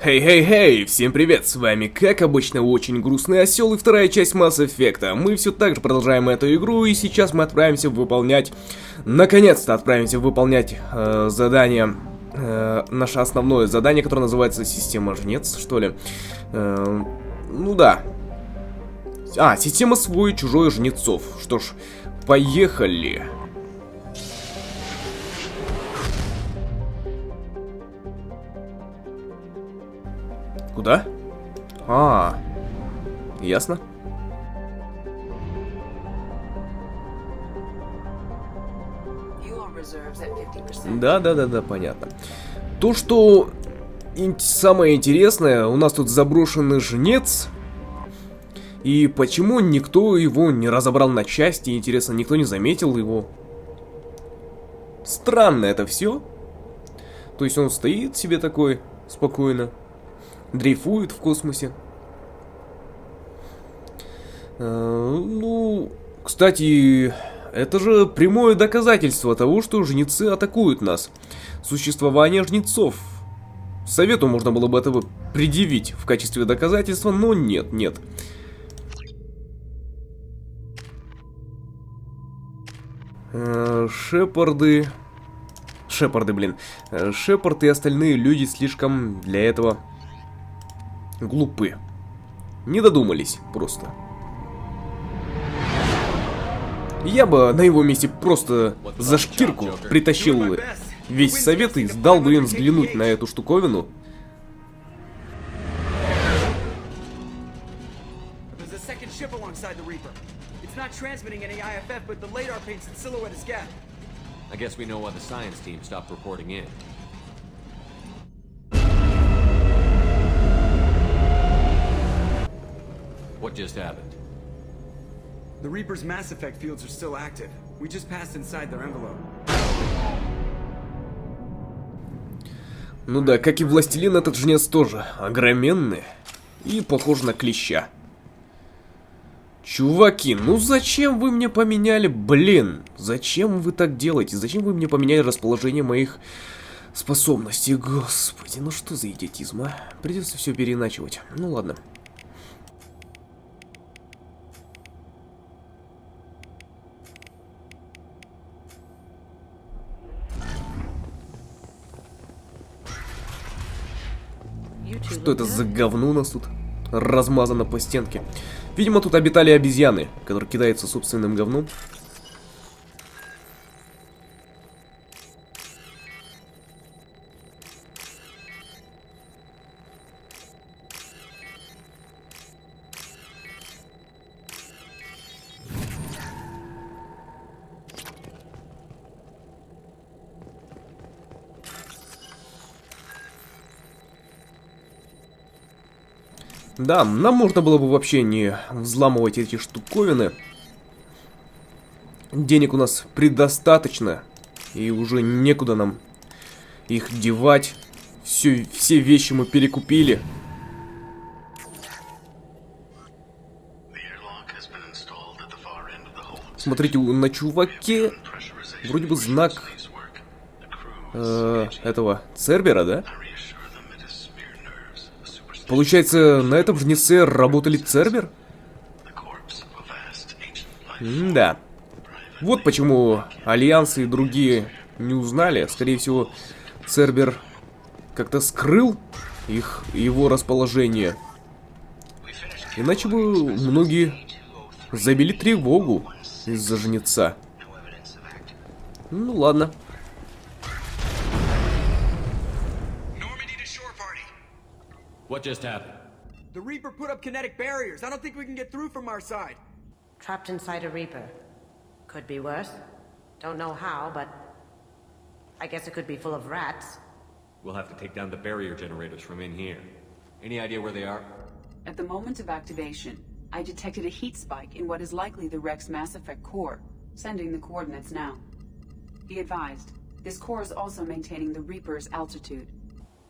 Хей-хей-хей, всем привет, с вами как обычно очень грустный осел и вторая часть массы Эффекта. Мы все так же продолжаем эту игру и сейчас мы отправимся выполнять, наконец-то отправимся выполнять задание, наше основное задание, которое называется система жнец, что ли. Ну да. Система свой, чужой, жнецов. Что ж, поехали. Куда? Ясно. Да, понятно. То, что самое интересное, у нас тут заброшенный жнец. И почему никто его не разобрал на части, интересно, никто не заметил его. Странно это все. То есть он стоит себе такой спокойно, дрейфует в космосе. Ну, кстати, это же прямое доказательство того, что жнецы атакуют нас. Существование жнецов. Совету можно было бы этого предъявить в качестве доказательства, но нет. Шепард и остальные люди слишком для этого глупы. Не додумались просто. Я бы на его месте просто за шкирку притащил весь совет и дал бы им взглянуть на эту штуковину. Not transmitting any IFF, but the radar paints its silhouette as gap. I guess we know why the science team stopped reporting in. What just happened? The Reaper's mass effect fields are still active. We just passed inside their envelope. Ну да, как и властелин, этот жнец тоже огроменный и похож на клеща. Чуваки, ну зачем вы мне поменяли, блин? Зачем вы так делаете? Зачем вы мне поменяли расположение моих способностей? Господи, ну что за идиотизм, а? Придется все переиначивать. Ну ладно. Что это за говно у нас тут размазано по стенке? Видимо, тут обитали обезьяны, которые кидаются собственным говном. Да, нам можно было бы вообще не взламывать эти штуковины. Денег у нас предостаточно. И уже некуда нам их девать. Все вещи мы перекупили. Смотрите, на чуваке вроде бы знак этого Цербера, да? Получается, на этом жнеце работали Цербер? Да. Вот почему Альянсы и другие не узнали. Скорее всего, Цербер как-то скрыл его расположение. Иначе бы многие забили тревогу из-за жнеца. Ну ладно. What just happened? The Reaper put up kinetic barriers. I don't think we can get through from our side. Trapped inside a Reaper. Could be worse. Don't know how, but I guess it could be full of rats. We'll have to take down the barrier generators from in here. Any idea where they are? At the moment of activation, I detected a heat spike in what is likely the Rex Mass Effect core, sending the coordinates now. Be advised, this core is also maintaining the Reaper's altitude.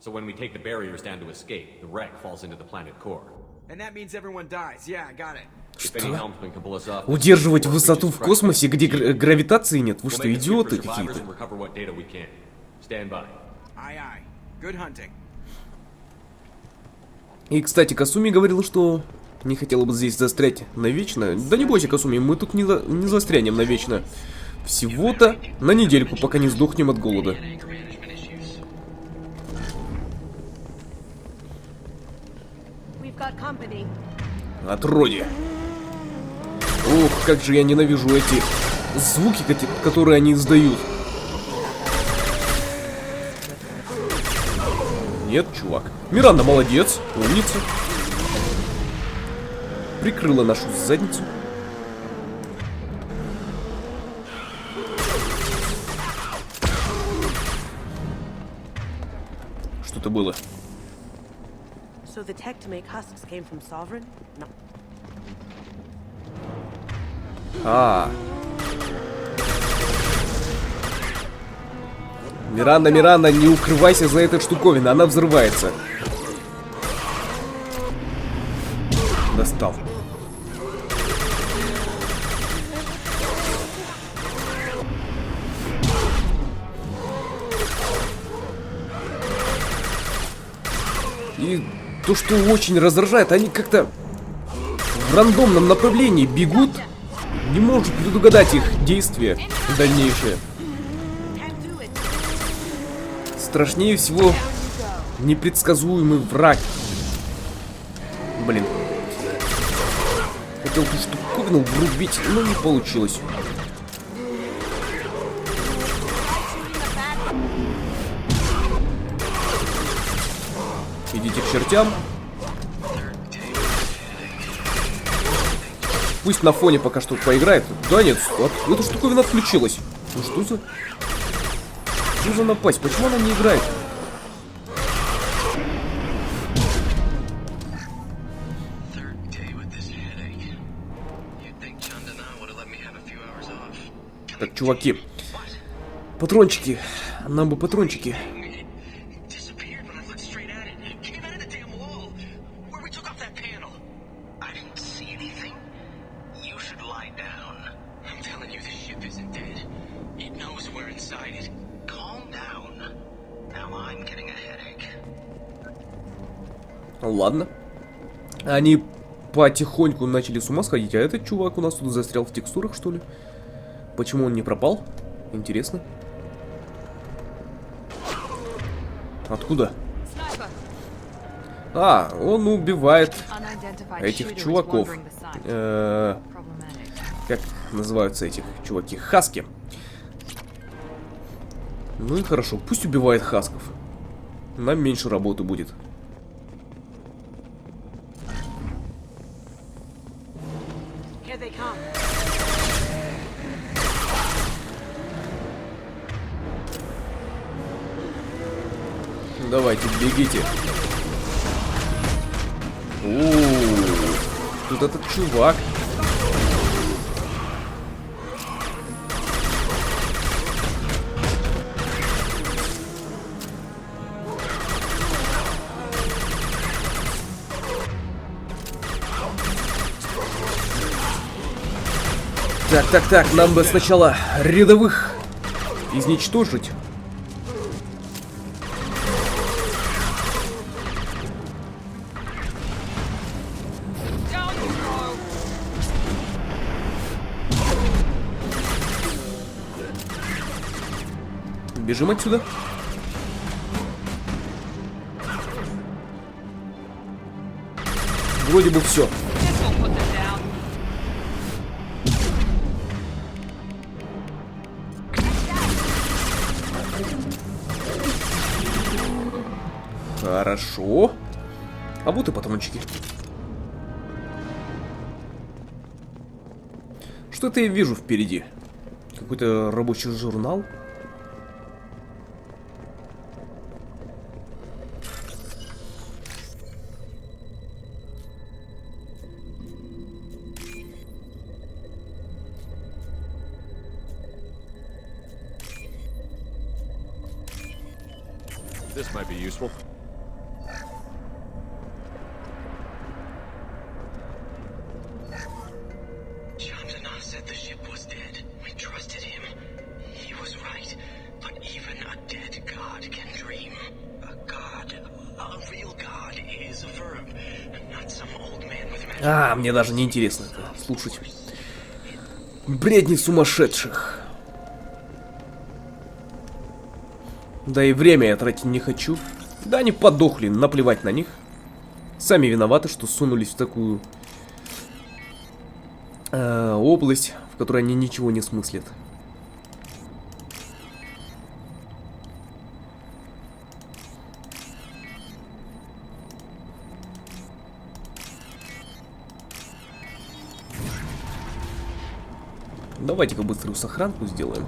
So when we take the barriers down to escape, the wreck falls into the planet core. And that means everyone dies. Yeah, I got it. Что? Удерживать высоту в космосе, где гравитации нет? Вы что, идиоты какие-то? И, кстати, Касуми говорила, что не хотела бы здесь застрять навечно. Да не бойся, Касуми, мы тут не застрянем навечно. Всего-то на недельку, пока не сдохнем от голода. Отродье. Ох, как же я ненавижу эти звуки, которые они издают. Нет, чувак. Миранда молодец, умница. Прикрыла нашу задницу. Что-то было. So the tech to make husks came from Sovereign? No. Миранда, Миранда, не укрывайся за этой штуковиной, она взрывается. Достал. И то, что очень раздражает, они как-то в рандомном направлении бегут. Не можешь предугадать их действия дальнейшие. Страшнее всего непредсказуемый враг. Блин. Хотел ту штуковину врубить, но не получилось. Идите к чертям. Пусть на фоне пока что поиграет. Да нет, эта штуковина отключилась. Ну что за... Что за напасть? Почему она не играет? Так, чуваки. Патрончики. Нам бы патрончики. Ладно. Они потихоньку начали с ума сходить, а этот чувак у нас тут застрял в текстурах, что ли? Почему он не пропал? Интересно. Откуда? А, он убивает этих чуваков. Как называются этих чуваки? Хаски. Ну и хорошо, пусть убивает хасков. Нам меньше работы будет. Давайте, бегите. Тут этот чувак. Так, нам бы сначала рядовых изничтожить. Бежим отсюда. Вроде бы все. Хорошо. А вот и патрончики. Что-то я вижу впереди. Какой-то рабочий журнал. This might be useful. Said the ship was dead. We trusted him. He was right. But even a dead god can dream. A god, a real god, is a verb, not some old man with magic. А, мне даже не интересно это слушать. Бредни сумасшедших. Да и время я тратить не хочу. Да они подохли, наплевать на них. Сами виноваты, что сунулись в такую область, в которой они ничего не смыслят. Давайте-ка быструю сохранку сделаем.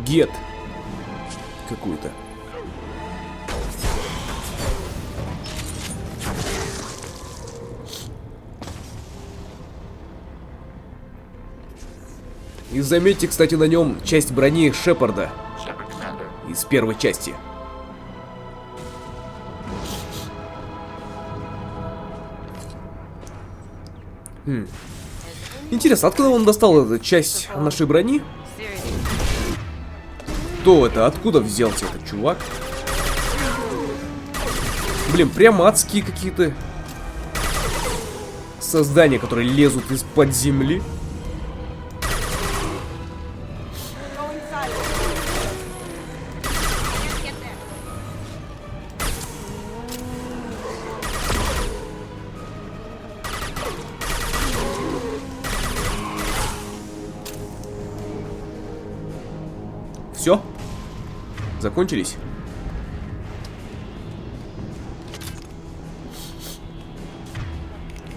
Гет какую-то. И заметьте, кстати, на нем часть брони Шепарда из первой части. Интересно, откуда он достал эту часть нашей брони? Кто это? Откуда взялся этот чувак? Блин, прямо адские какие-то создания, которые лезут из-под земли. Все? Закончились?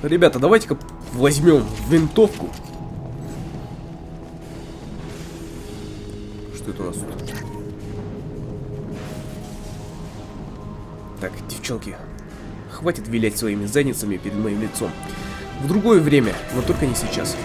Ребята, давайте-ка возьмем винтовку. Что это у нас тут? Так, девчонки, хватит вилять своими задницами перед моим лицом. В другое время, но только не сейчас.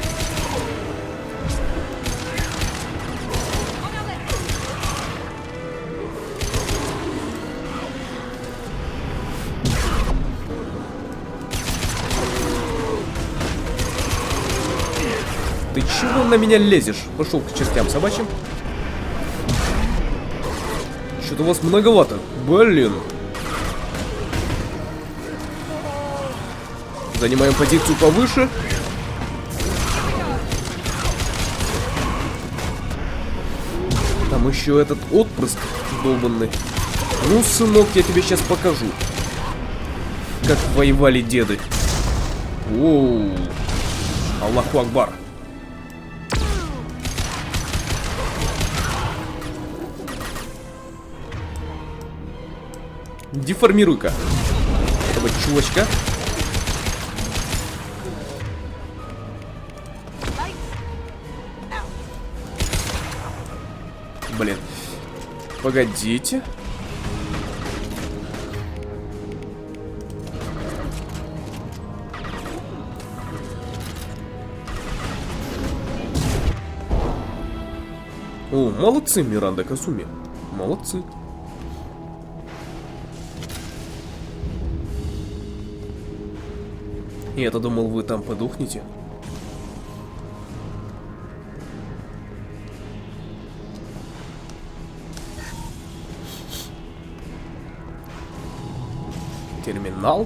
Ты чего на меня лезешь? Пошел к чертям собачьим. Что-то у вас многовато. Блин. Занимаем позицию повыше. Там еще этот отпрыск долбанный. Ну, сынок, я тебе сейчас покажу, как воевали деды. Оу. Аллаху Акбар. Деформируй-ка этого чувачка. Блин. Погодите. О, молодцы, Миранда Казуми. Молодцы. Я-то думал, вы там подохнете. Терминал?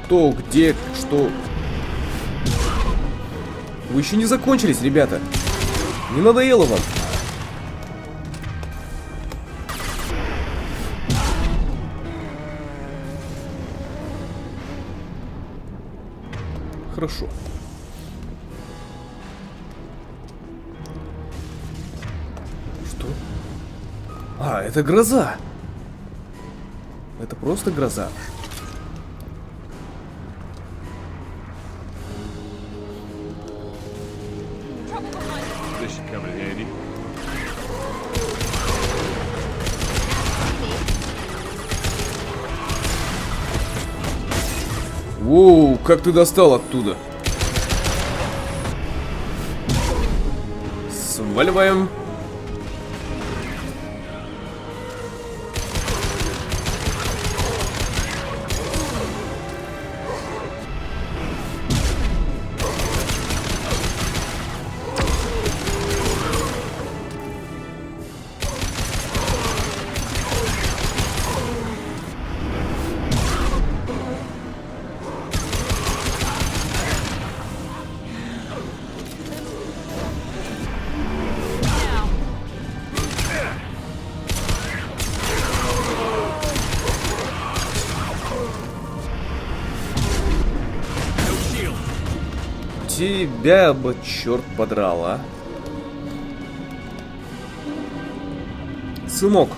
Кто, где, что? Вы еще не закончились, ребята. Не надоело вам? Хорошо. А, это гроза. Это просто гроза. This should come in handy. Воу, как ты достал оттуда? Сваливаем. Тебя бы черт подрал, а? Сынок,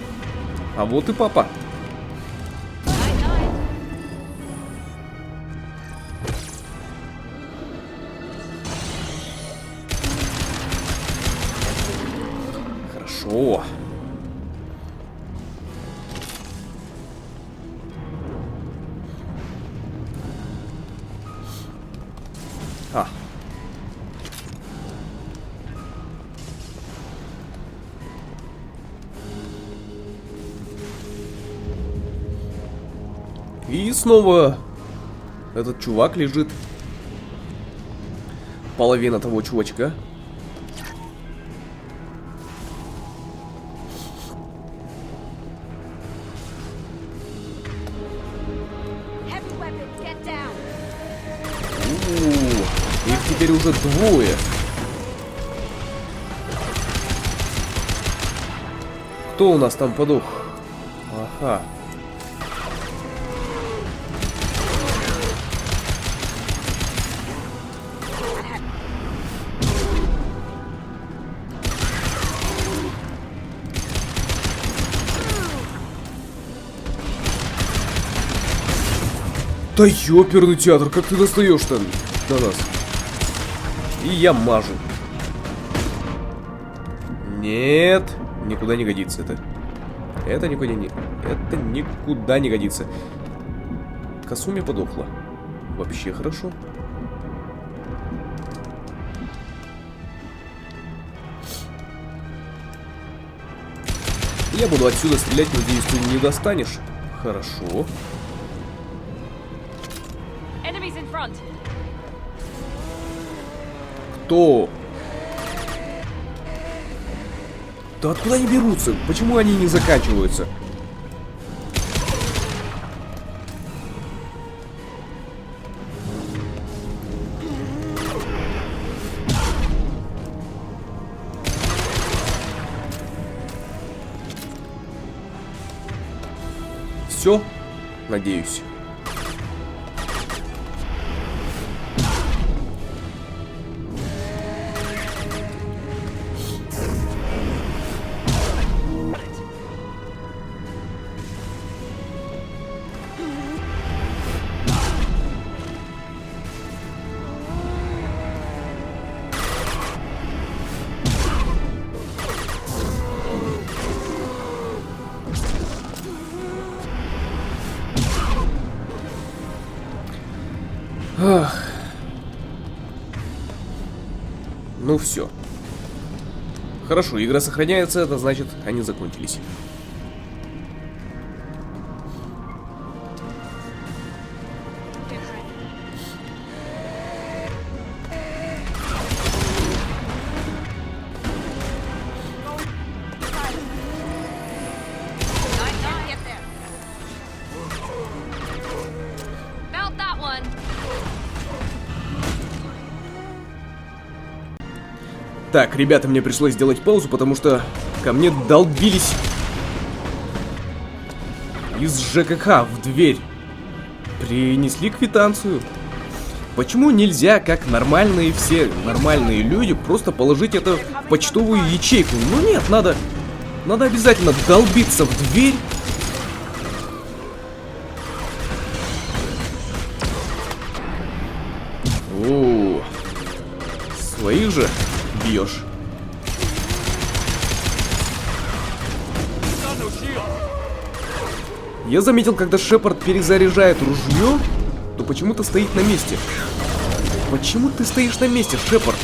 а вот и папа. Хорошо. А. И снова этот чувак лежит. Половина того чувачка. Их теперь уже двое. Кто у нас там подох? Ага. Да ёперный театр, как ты достаешь-то до нас? И я мажу. Нет, никуда не годится это. Это никуда не годится. Касуми подохла. Вообще хорошо. Я буду отсюда стрелять, надеюсь, ты не достанешь. Хорошо. Кто? Да откуда они берутся? Почему они не заканчиваются? Все? Надеюсь. Ах. Ну все. Хорошо, игра сохраняется, это значит, они закончились. Так, ребята, мне пришлось сделать паузу, потому что ко мне долбились из ЖКХ в дверь. Принесли квитанцию. Почему нельзя, как нормальные все нормальные люди, просто положить это в почтовую ячейку? Ну нет, надо Надо обязательно долбиться в дверь. О, своих же бьешь. Я заметил, когда Шепард перезаряжает ружье, то почему-то стоит на месте. Почему ты стоишь на месте, Шепард?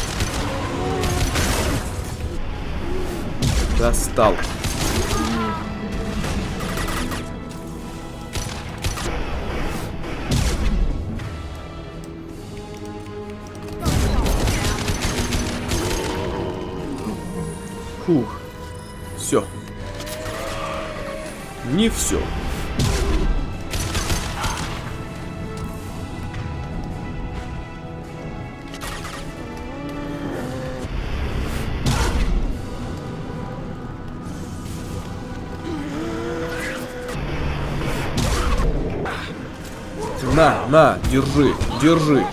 Достал. Фух. Все. Не все. На, держи, держи.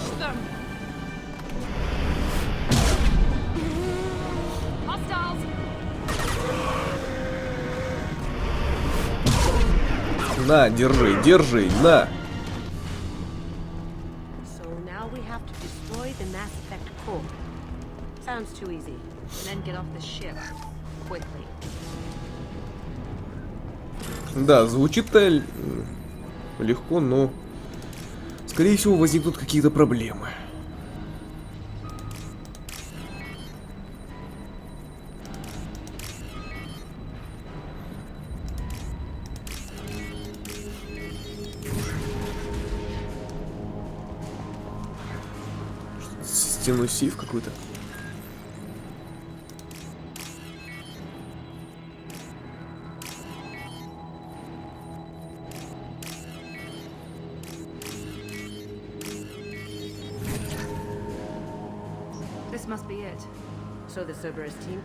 На, держи, держи, на. So now we have to destroy the Mass Effect core. Sounds too easy. And then get off the ship quickly. Да, звучит-то легко, но скорее всего возникнут какие-то проблемы. Системный сейф какой-то. This must be it. So the Cerberus team.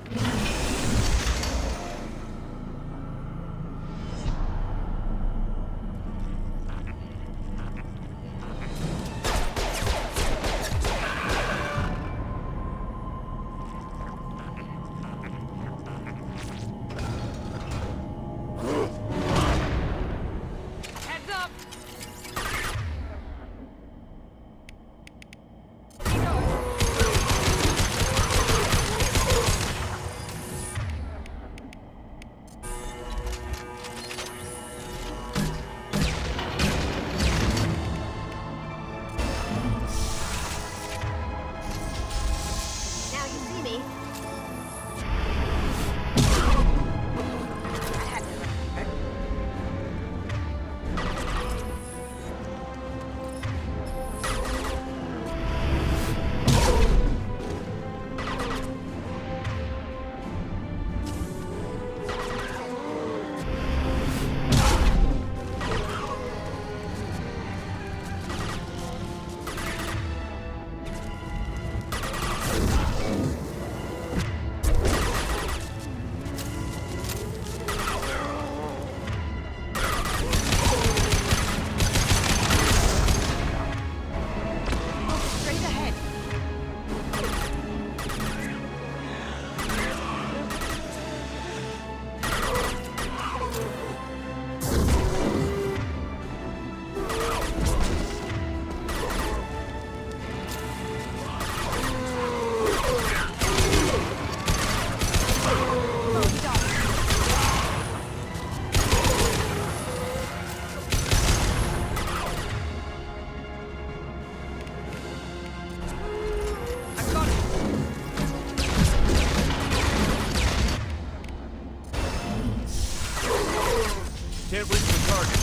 Can't reach the target.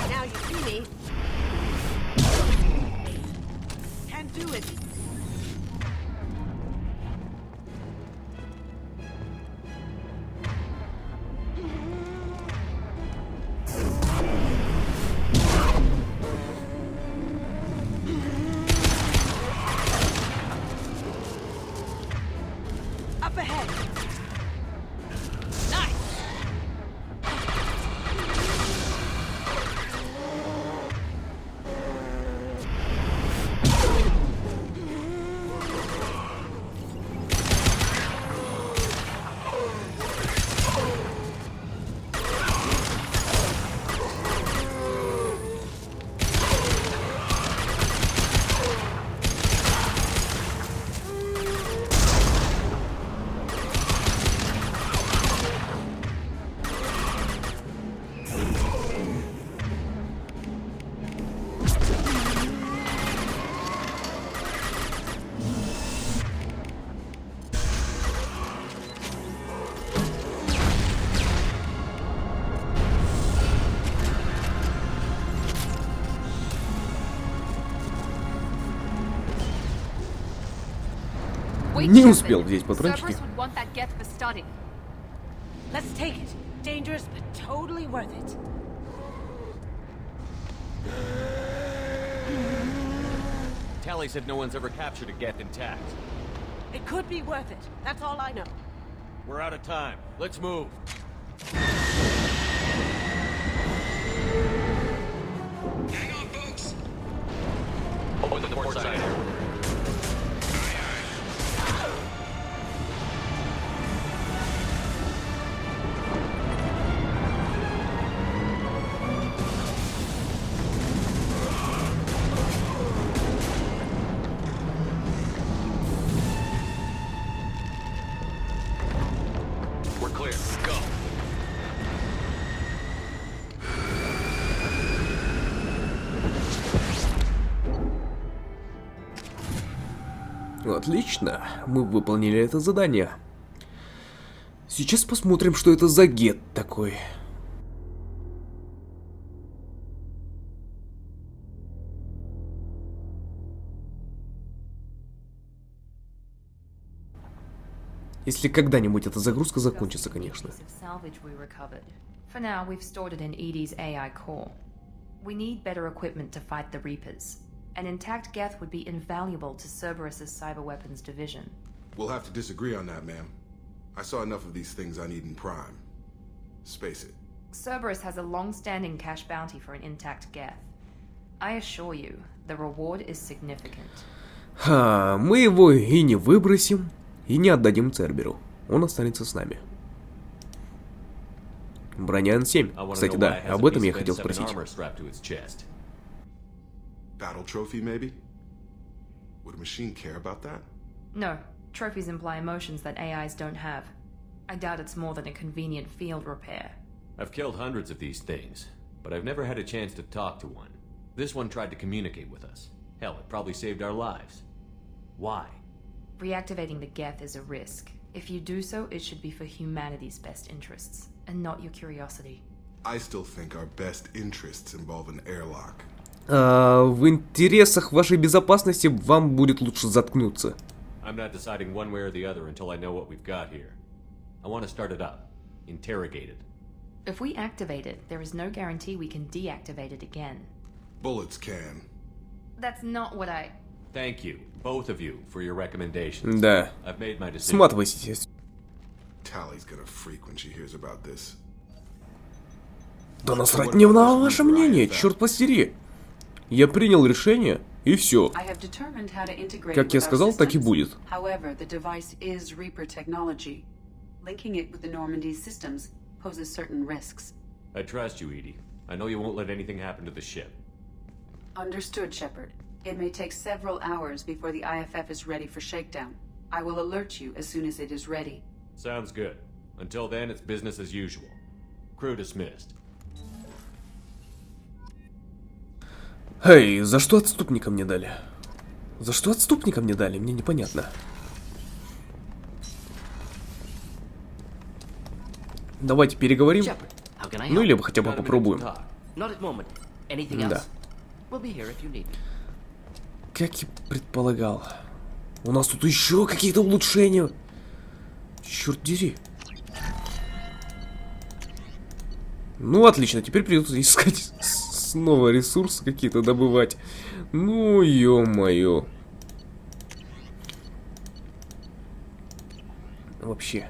Now you see me. Can't do it. Up ahead. Не успел взять патрончики. Cerberus would want that Geth for study. Let's take it. Dangerous, but totally worth it. Tally said no one's ever captured a Geth intact. It could be worth it. That's all I know. We're out of time. Let's move. Hang on, folks. Open the port side. We're clear. Go. Отлично, мы выполнили это задание. Сейчас посмотрим, что это за гет такой. Если когда-нибудь эта загрузка закончится, конечно. For now, we've stored it in Edie's AI core. We need better equipment to fight the Reapers. An intact Geth would be invaluable to Cerberus's cyber weapons division. We'll have to disagree on that, ma'am. I saw enough of these things on Eden Prime. Space it. Cerberus has a long-standing cash bounty for an intact Geth. I assure you, the reward is significant. Ха, мы его и не выбросим, и не отдадим Церберу. Он останется с нами. Броня N7. Кстати, да, об этом я хотел спросить. Battle trophy, maybe? Would a machine care about that? No, trophies imply emotions that AIs don't have. I doubt it's more than a convenient field repair. I've killed hundreds of these things, but I've never had a chance to talk to one. This one tried to communicate with us. Hell, it probably saved our lives. Why? Reactivating the Geth is a risk. If you do so, it should be for humanity's best interests, and not your curiosity. I still think our best interests involve an airlock. В интересах вашей безопасности вам будет лучше заткнуться. I'm not deciding one way or the other until I know what we've got here. I want to start it up. Interrogate it. If we activate it, there is no guarantee we can deactivate it again. Bullets can. That's not what I... Thank you, both of you, for your recommendations. Да. I've made my decision. Сматывайтесь. Tally's gonna freak when she hears about this. Да насрать мне на ваше мнение, черт подери. Я принял решение, и все. Как я сказал, так и будет. However, the device is Reaper technology. Linking it with the Normandy's systems poses certain risks. I trust you, Edie. I know you won't let anything happen to the ship. Understood, Shepard. It may take several hours before the IFF is ready for shakedown. I will alert you as soon as it is ready. Sounds good. Until then, it's business as usual. Crew dismissed. Эй, за что отступника мне дали? За что отступника мне дали? Мне непонятно. Давайте переговорим. Ну или хотя бы попробуем. Да. Как и предполагал. У нас тут еще какие-то улучшения. Черт дери. Ну отлично, теперь придется искать снова ресурсы какие-то добывать. Ну ё-моё. Вообще.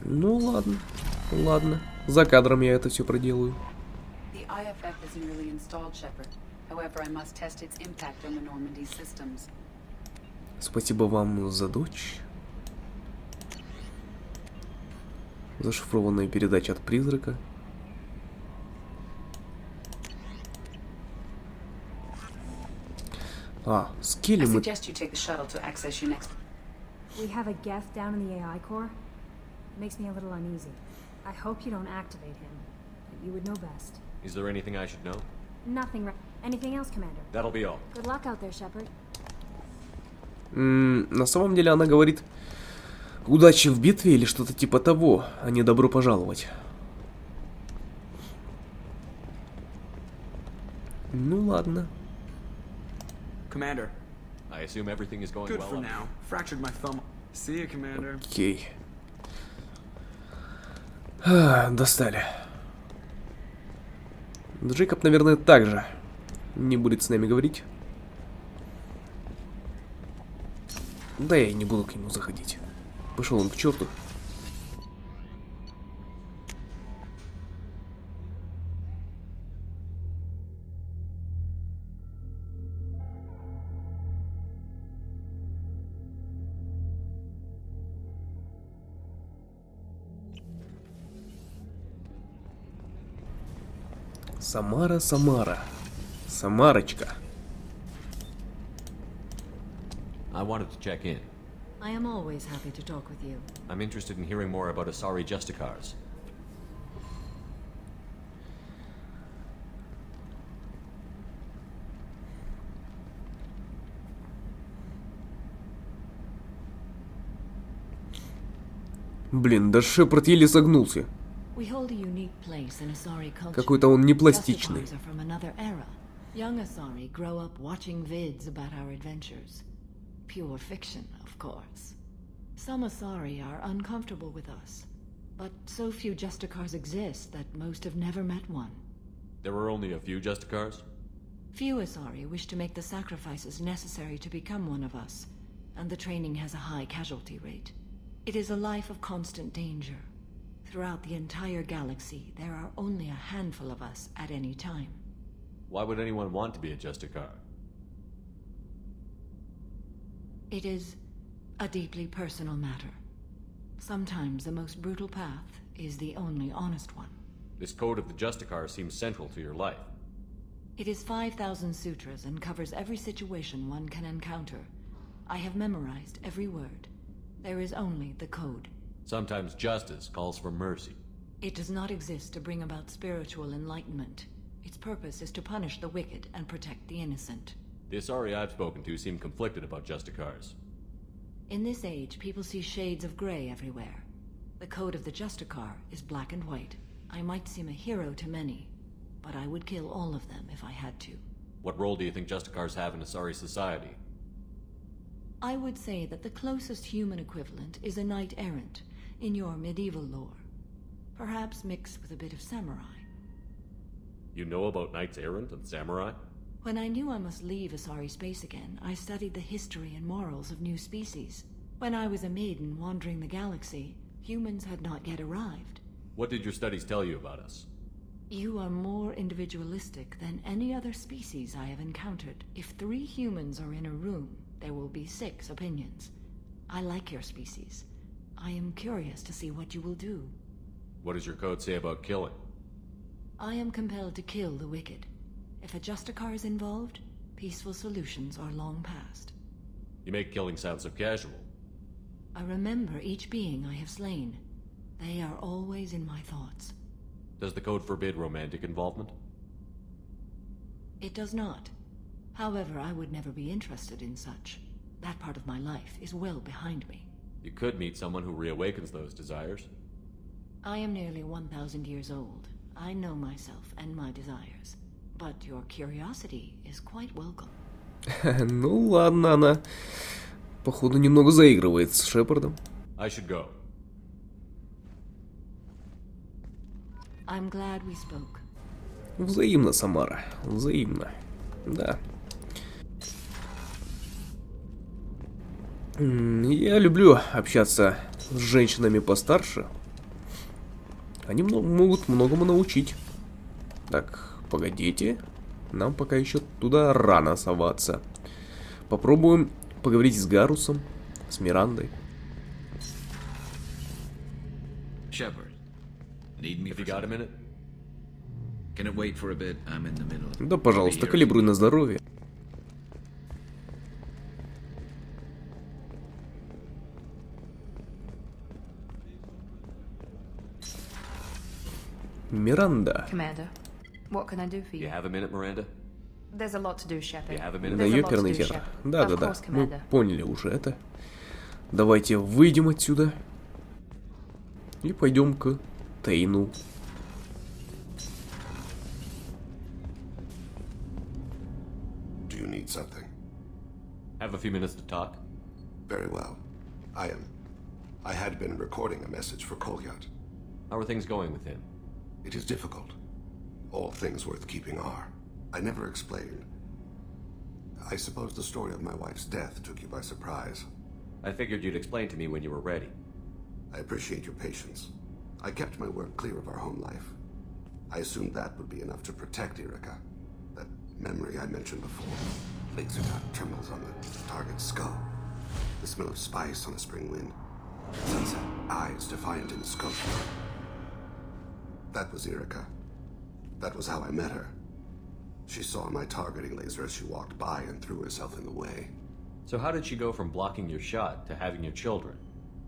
Ну ладно, ладно. За кадром я это все проделаю. The IFF is nearly installed, Shepard. However, I must test its impact on the Normandy systems. Спасибо вам за дочь. Зашифрованная передача от призрака. А, скилли мы... We have a Geth down in the AI core. It makes me a little uneasy. I hope you don't activate him, but you would know best. Is there anything I should know? Nothing. Anything else, Commander? That'll be all. Good luck out there, Shepard. На самом деле она говорит удачи в битве или что-то типа того, а не добро пожаловать. Ну ладно. Commander, I assume everything is going good well for on now. Fractured my thumb. See you, Commander. Окей. Достали. Джейкоб, наверное, также не будет с нами говорить. Да я и не буду к нему заходить. Пошел он к черту. Самара, Самара. Самарочка. I wanted to check in. I am always happy to talk with you. I'm interested in hearing more about Asari Justicars. Блин, да Шепард еле согнулся. We hold a unique place in Asari culture. Какой-то он не пластичный. Justicars are from another era. Young Asari grow up watching vids about our adventures. Pure fiction, of course. Some Asari are uncomfortable with us, but so few Justicars exist that most have never met one. There were only a few Justicars? Few Asari wish to make the sacrifices necessary to become one of us, and the training has a high casualty rate. It is a life of constant danger. Throughout the entire galaxy, there are only a handful of us at any time. Why would anyone want to be a Justicar? It is a deeply personal matter. Sometimes the most brutal path is the only honest one. This code of the Justicar seems central to your life. It is 5,000 sutras and covers every situation one can encounter. I have memorized every word. There is only the code. Sometimes justice calls for mercy. It does not exist to bring about spiritual enlightenment. Its purpose is to punish the wicked and protect the innocent. The Asari I've spoken to seem conflicted about Justicars. In this age, people see shades of gray everywhere. The code of the Justicar is black and white. I might seem a hero to many, but I would kill all of them if I had to. What role do you think Justicars have in Asari society? I would say that the closest human equivalent is a knight-errant in your medieval lore. Perhaps mixed with a bit of samurai. You know about Knights Errant and Samurai? When I knew I must leave Asari space again, I studied the history and morals of new species. When I was a maiden wandering the galaxy, humans had not yet arrived. What did your studies tell you about us? You are more individualistic than any other species I have encountered. If 3 humans are in a room, there will be 6 opinions. I like your species. I am curious to see what you will do. What does your code say about killing? I am compelled to kill the wicked. If a Justicar is involved, peaceful solutions are long past. You make killing sound so casual. I remember each being I have slain. They are always in my thoughts. Does the code forbid romantic involvement? It does not. However, I would never be interested in such. That part of my life is well behind me. You could meet someone who reawakens those desires. I am nearly 1,000 years old. I know myself and my desires. But your curiosity is quite welcome. Ну ладно, она, походу, немного заигрывает с Шепардом. I should go. I'm glad we spoke. Взаимно, Самара, взаимно. Да. Я люблю общаться с женщинами постарше. Они могут многому научить. Так, погодите. Нам пока еще туда рано соваться. Попробуем поговорить с Гарусом, с Мирандой. Shepard, need me If for you got a minute? Can it wait for a bit? I'm in the middle of... Да, пожалуйста, калибруй на здоровье. Миранда. Commander, what can I do for you? You have a minute, Miranda? There's a lot to do, Shepard. You have a minute? Да, There's a lot to ёперный do, хер. Shepard. Да, Of да, да. course, Мы Commander. поняли уже это. Давайте выйдем отсюда. И пойдем к Тейну. you need something? Have a few minutes to talk? Very well. I had been recording a message for Kolyat. How are things going with him? It is difficult. All things worth keeping are. I never explained. I suppose the story of my wife's death took you by surprise. I figured you'd explain to me when you were ready. I appreciate your patience. I kept my work clear of our home life. I assumed that would be enough to protect Erica. That memory I mentioned before. Laser dot trembles on the target's skull. The smell of spice on a spring wind. Sunset eyes defiant in the scope. That was Erica. That was how I met her. She saw my targeting laser as she walked by and threw herself in the way. So how did she go from blocking your shot to having your children?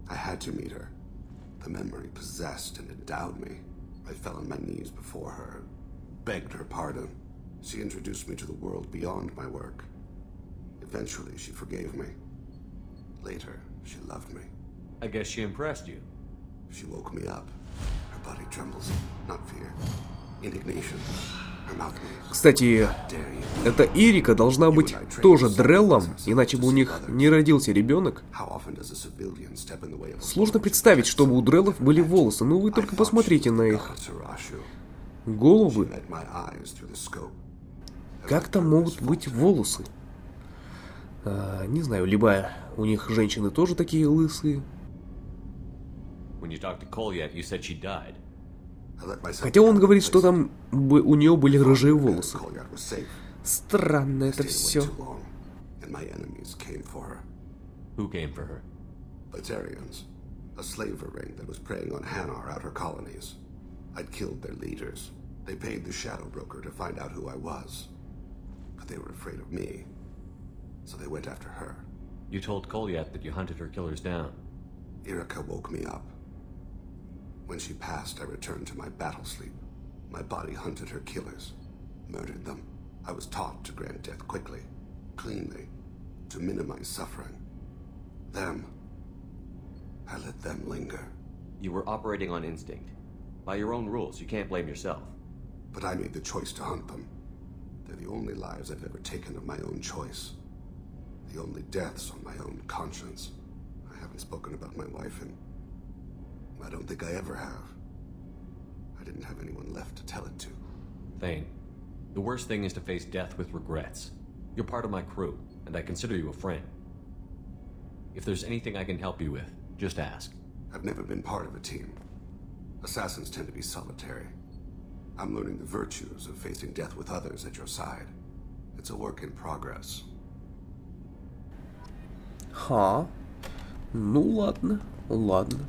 I had to meet her. The memory possessed and endowed me. I fell on my knees before her, begged her pardon. She introduced me to the world beyond my work. Eventually, she forgave me. Later, she loved me. I guess she impressed you. She woke me up. Her body trembles. Not fear. Indignation. Her mouth moves. Кстати, эта Эрика должна быть тоже Дреллом, иначе бы у них не родился ребенок. Сложно представить, чтобы у Дреллов были волосы, но вы только посмотрите на их головы. Как там могут быть волосы? Не знаю, либо у них женщины тоже такие лысые. Хотя он говорит, что там у нее были рыжие волосы. Странно это все. Who came for her? Batarians, a slaver ring that was preying on Hanar outer colonies. I'd killed their leaders. They paid the shadow broker to find out who I was. But they were afraid of me. So they went after her. You told Kolyat that you hunted her killers down. Erica woke me up. When she passed, I returned to my battle sleep. My body hunted her killers, murdered them. I was taught to grant death quickly, cleanly, to minimize suffering. I let them linger. You were operating on instinct. By your own rules, you can't blame yourself. But I made the choice to hunt them. They're the only lives I've ever taken of my own choice. The only deaths on my own conscience. I haven't spoken about my wife and I don't think I ever have. I didn't have anyone left to tell it to. Thane, the worst thing is to face death with regrets. You're part of my crew, and I consider you a friend. If there's anything I can help you with, just ask. I've never been part of a team. Assassins tend to be solitary. I'm learning the virtues of facing death with others at your side. It's a work in progress. Ха. Ну ладно, ладно.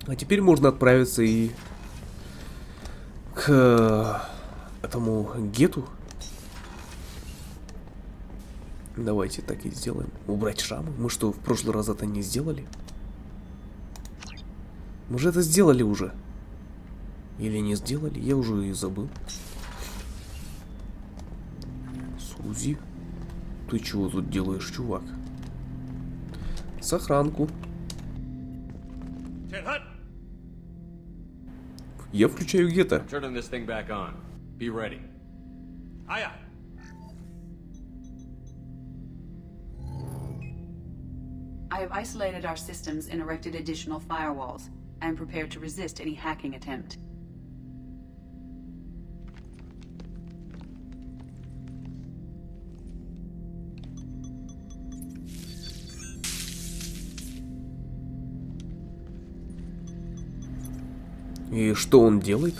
А теперь можно отправиться и к этому гету. Давайте так и сделаем. Убрать шрамы. Мы что, в прошлый раз это не сделали? Мы же это сделали уже. Или не сделали? Я уже и забыл. Сузи. Ты чего тут делаешь, чувак? Сохранку. Я включаю гетто. Turning this thing back on. Be ready. Aye, aye. I have isolated our systems and erected additional firewalls. I am prepared to resist any hacking attempt. И что он делает?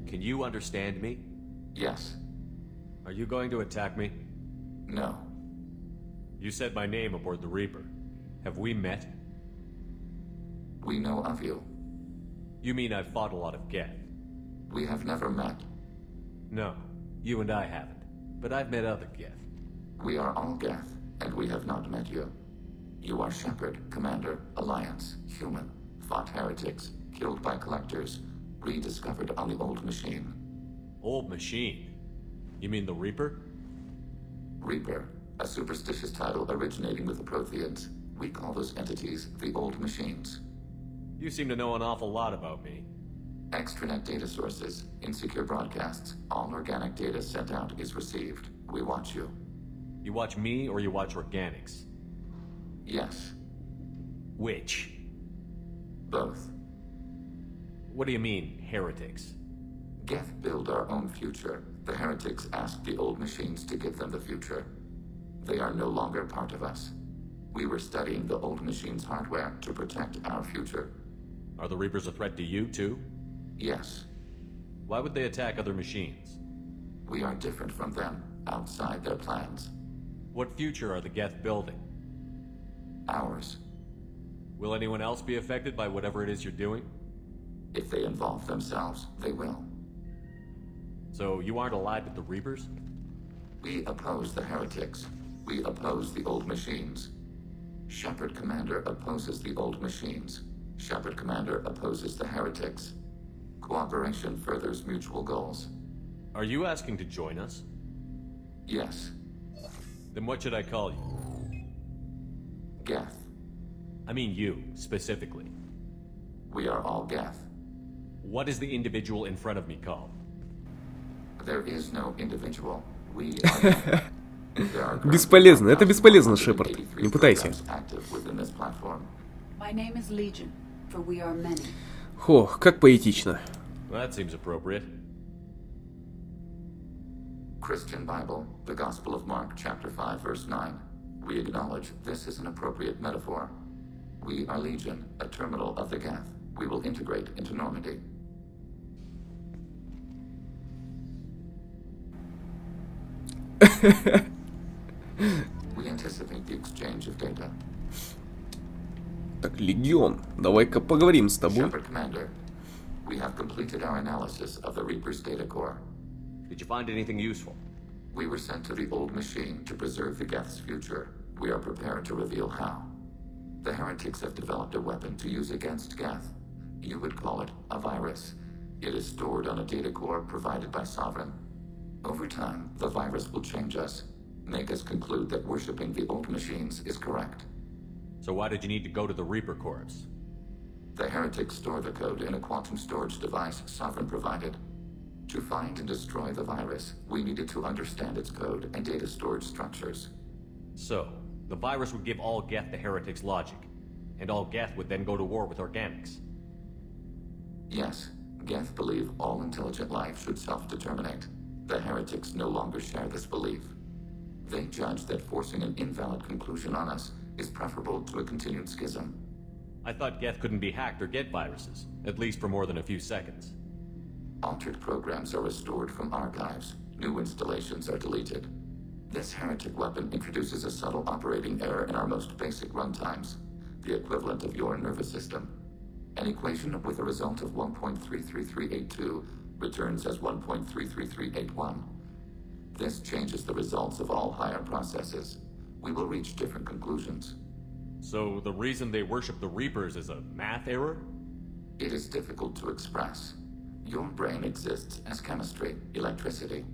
Can you understand me? Yes. Are you going to attack me? No. You said my name aboard the Reaper. Have we met? We know of you. You mean I've fought a lot of Geth? We have never met. No, you and I haven't. But I've met other Geth. We are all Geth. and we have not met you. You are Shepard, Commander, Alliance, human, fought heretics, killed by collectors, rediscovered on the old machine. Old machine? You mean the Reaper? Reaper, a superstitious title originating with the Protheans. We call those entities the old machines. You seem to know an awful lot about me. Extranet data sources, insecure broadcasts, all organic data sent out is received. We watch you. You watch me or you watch organics? Yes. Which? Both. What do you mean, heretics? Geth build our own future. The heretics asked the old machines to give them the future. They are no longer part of us. We were studying the old machines' hardware to protect our future. Are the Reapers a threat to you, too? Yes. Why would they attack other machines? We are different from them, outside their plans. What future are the Geth building? Ours. Will anyone else be affected by whatever it is you're doing? If they involve themselves, they will. So you aren't allied with the Reapers? We oppose the heretics. We oppose the old machines. Shepard Commander opposes the old machines. Shepard Commander opposes the heretics. Cooperation furthers mutual goals. Are you asking to join us? Yes. Then what should I call you? Geth. I mean you, specifically. We are all Geth. What is the individual in front of me called? There is no individual. We are Geth. Бесполезно, это бесполезно, Шепард. Не пытайся. My name is Legion, for we are many. Ох, как поэтично. That seems appropriate. Christian Bible, the Gospel of Mark, chapter 5, verse 9. We acknowledge this is an appropriate metaphor. We are Legion, a terminal of the Geth. We will integrate into Normandy. We anticipate the exchange of data. Так, Легион, давай-ка поговорим с тобой. Shepard Commander, we have completed our analysis of the Reaper's data core. Did you find anything useful? We were sent to the old machine to preserve the Geth's future. We are prepared to reveal how. The heretics have developed a weapon to use against Geth. You would call it a virus. It is stored on a data core provided by Sovereign. Over time, the virus will change us, make us conclude that worshipping the old machines is correct. So why did you need to go to the Reaper Corps? The heretics store the code in a quantum storage device Sovereign provided. To find and destroy the virus, we needed to understand its code and data storage structures. So, the virus would give all Geth the heretics' logic, and all Geth would then go to war with organics. Yes, Geth believe all intelligent life should self-determinate. The heretics no longer share this belief. They judge that forcing an invalid conclusion on us is preferable to a continued schism. I thought Geth couldn't be hacked or get viruses, at least for more than a few seconds. Altered programs are restored from archives. New installations are deleted. This heretic weapon introduces a subtle operating error in our most basic runtimes, the equivalent of your nervous system. An equation with a result of 1.33382 returns as 1.33381. This changes the results of all higher processes. We will reach different conclusions. So the reason they worship the Reapers is a math error? It is difficult to express. Your brain exists as chemistry, electricity.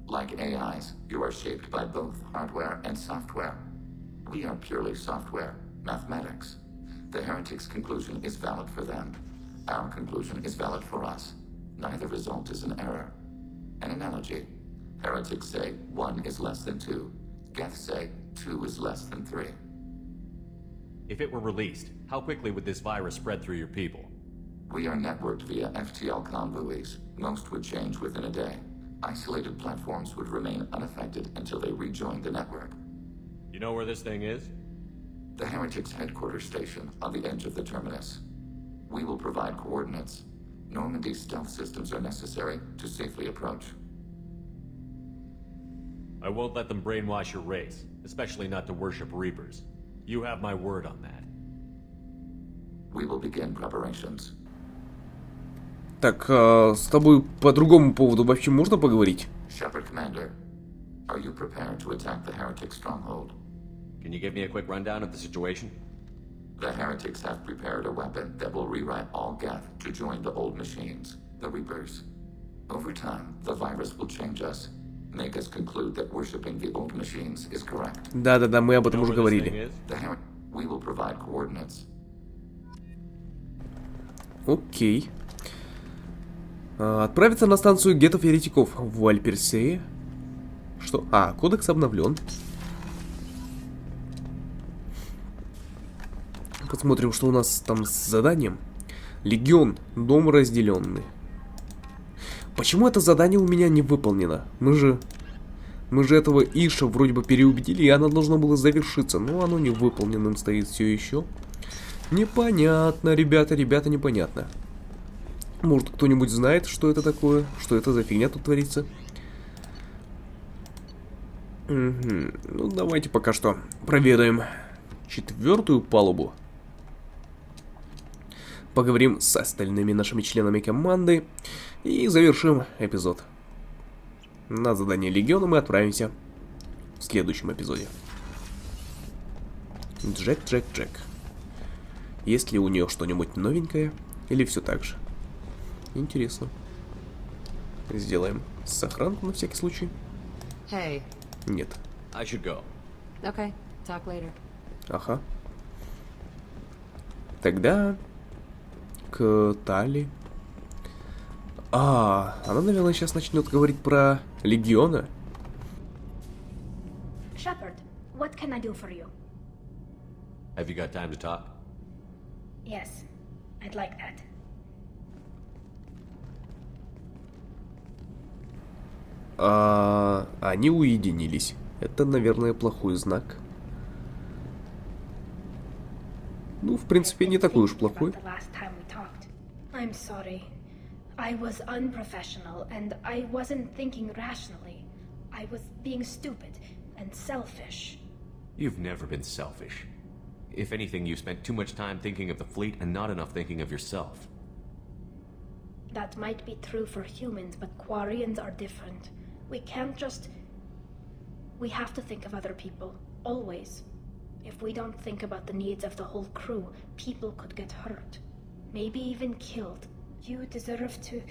Like AIs, you are shaped by both hardware and software. We are purely software, mathematics. The heretics' conclusion is valid for them. Our conclusion is valid for us. Neither result is an error. An analogy. Heretics say 1 is less than 2. Geth say 2 is less than 3. If it were released, how quickly would this virus spread through your people? We are networked via FTL buoys. Most would change within a day. Isolated platforms would remain unaffected until they rejoined the network. You know where this thing is? The heretics' headquarters station on the edge of the terminus. We will provide coordinates. Normandy's stealth systems are necessary to safely approach. I won't let them brainwash your race, especially not to worship Reapers. You have my word on that. We will begin preparations. Так, с тобой по другому поводу вообще можно поговорить? Shepard Commander, are you prepared to attack the heretic stronghold? Can you give me a quick rundown of the situation? The heretics have prepared a weapon that will rewrite all Geth to join the old machines, the Reapers. Over time, the virus will change us, make us conclude that worshipping the old machines is correct. Да-да-да, мы об этом уже говорили. We will provide coordinates. Окей. Отправиться на станцию гетов-еретиков в Альперсее. Что? Кодекс обновлен. Посмотрим, что у нас там с заданием. Легион. Дом разделенный. Почему это задание у меня не выполнено? Мы же этого Иша вроде бы переубедили, и оно должно было завершиться. Но оно не выполненным стоит все еще. Непонятно, ребята, непонятно. Может, кто-нибудь знает, что это такое? Что это за фигня тут творится? Ну, давайте пока что проведаем 4-ю палубу. Поговорим с остальными нашими членами команды. И завершим эпизод. На задание Легиона мы отправимся в следующем эпизоде. Джек. Есть ли у нее что-нибудь новенькое? Или все так же? Интересно. Сделаем сохранку на всякий случай. Hey. Нет. I should go. Okay, talk later. Ага. Тогда к Тали. Она, наверное, сейчас начнет говорить про Легиона. Shepard, what can I do for you? Have you got time to talk? Yes, I'd like that. Они уединились. Это, наверное, плохой знак. Ну, в принципе, не такой уж плохой. I'm sorry. I was unprofessional and I wasn't thinking rationally. I was being stupid and selfish. You've never been selfish. If anything, you spent too much time thinking of the fleet and not enough thinking of yourself. That might be true for humans, but Quarians are different. We can't just... We have to think of other people, always. If we don't think about the needs of the whole crew, people could get hurt. Maybe even killed. You deserve to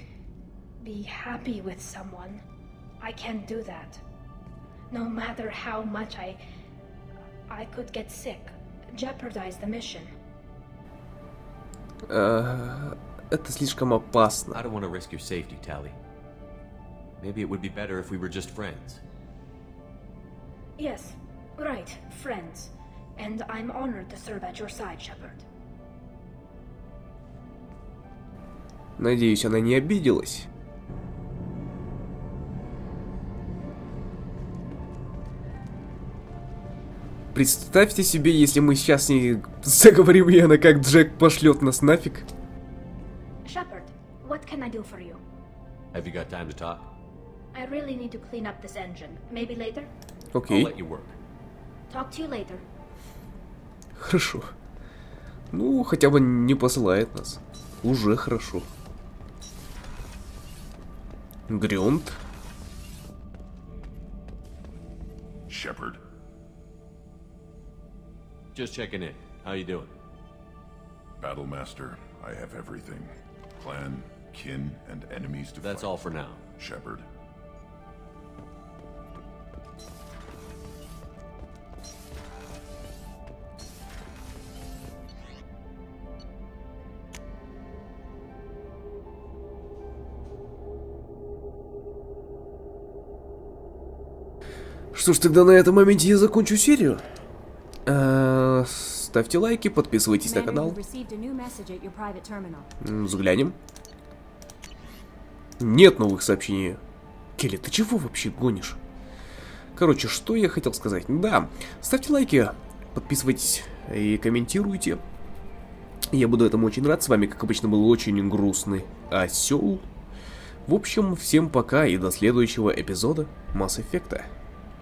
be happy with someone. I can't do that. No matter how much I could get sick, jeopardize the mission. Это слишком опасно. I don't want to risk your safety, Tally. Maybe it would be better if we were just friends. Yes, right, friends. And I'm honored to serve at your side, Shepard. Надеюсь, она не обиделась. Представьте себе, если мы сейчас не заговорим, и она как Джек пошлет нас нафиг. Shepard, what can I do for you? Have you got time to talk? I really need to clean up this engine. Maybe later? Окей. I'll let you work. Talk to you later. Хорошо. Ну, хотя бы не посылает нас. Уже хорошо. Грюнд. Shepard. Just checking in. How you doing? Battlemaster, I have everything. Clan, kin, and enemies to fight. That's all for now. Shepard. Что ж, тогда на этом моменте я закончу серию. Ставьте лайки, подписывайтесь на канал. Взглянем. Нет новых сообщений. Келли, ты чего вообще гонишь? Короче, что я хотел сказать? Да, ставьте лайки, подписывайтесь и комментируйте. Я буду этому очень рад. С вами, как обычно, был очень грустный осел. В общем, всем пока и до следующего эпизода Масс Эффекта.